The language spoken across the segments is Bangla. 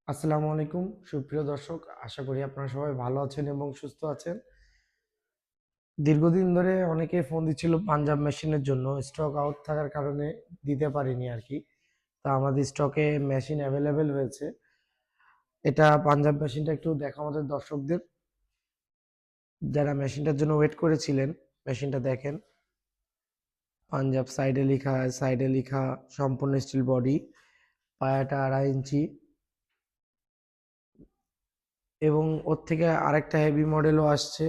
আসসালামু আলাইকুম সুপ্রিয় দর্শক, আশা করি আপনারা সবাই ভালো আছেন এবং সুস্থ আছেন। দীর্ঘদিন ধরে অনেকে ফোন দিচ্ছিল পাঞ্জাব মেশিনের জন্য, স্টক আউট থাকার কারণে দিতে পারিনি আর কি। তা আমাদের স্টকে মেশিন অ্যাভেলেবেল হয়েছে। এটা পাঞ্জাব মেশিনটা একটু দেখা আমাদের দর্শকদের, যারা মেশিনটার জন্য ওয়েট করেছিলেন। মেশিনটা দেখেন, পাঞ্জাব সাইডে লেখা সম্পূর্ণ স্টিল বডি, পায়াটা 2.5 ইঞ্চি, এবং ওর থেকে আরেকটা হেভি মডেলও আসছে।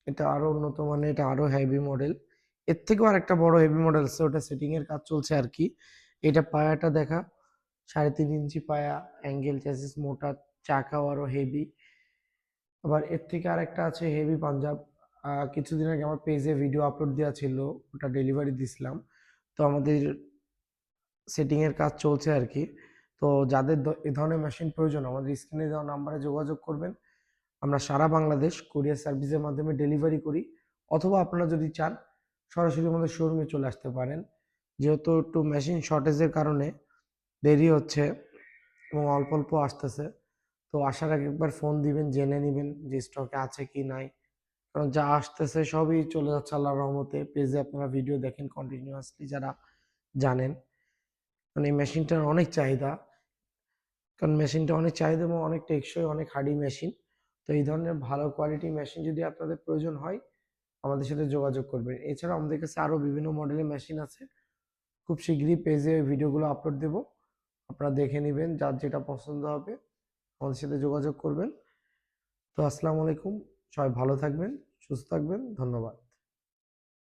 এটা আরো উন্নত মানের, এটা আরো হেভি মডেল। এর থেকেও আরেকটা বড় হেভি মডেল আছে, ওটা সেটিং এর কাজ চলছে আর কি। এটা পায়াটা দেখা, 3.5 ইঞ্চি পায়া, অ্যাঙ্গেল চ্যাসিস, মোটা, চাকাও আরো হেভি। আবার এর থেকে আরেকটা আছে হেভি পাঞ্জাব। কিছুদিন আগে আমার পেজে ভিডিও আপলোড দেওয়া ছিল, ওটা ডেলিভারি দিছিলাম। তো আমাদের সেটিং এর কাজ চলছে আর কি। তো যাদের এ ধরনের মেশিন প্রয়োজন, আমাদের স্ক্রিনে দেওয়া নাম্বারে যোগাযোগ করবেন। আমরা সারা বাংলাদেশ কুরিয়ার সার্ভিসের মাধ্যমে ডেলিভারি করি, অথবা আপনারা যদি চান সরাসরি আমাদের শোরুমে চলে আসতে পারেন। যেহেতু একটু মেশিন শর্টেজের কারণে দেরি হচ্ছে এবং অল্প অল্প আসতেছে, তো আসার আগে একবার ফোন দিবেন, জেনে নেবেন যে স্টকে আছে কি নাই। কারণ যা আসতেছে সবই চলে যাচ্ছে আল্লাহর রহমতে। পেজে আপনারা ভিডিও দেখেন কন্টিনিউয়াসলি, যারা জানেন। মানে এই মেশিনটার অনেক চাহিদা, কারণ মেশিনটা অনেক চাহিদা এবং অনেক টেকসই, অনেক হার্ডি মেশিন। তো এই ধরনের ভালো কোয়ালিটি মেশিন যদি আপনাদের প্রয়োজন হয়, আমাদের সাথে যোগাযোগ করবেন। এছাড়াও আমাদের কাছে আরো বিভিন্ন মডেলের মেশিন আছে। খুব শীঘ্রই পেজে ভিডিওগুলো আপলোড দেব, আপনারা দেখে নেবেন, যার যেটা পছন্দ হবে আমাদের সাথে যোগাযোগ করবেন। তো আসসালামু আলাইকুম, সবাই ভালো থাকবেন, সুস্থ থাকবেন, ধন্যবাদ।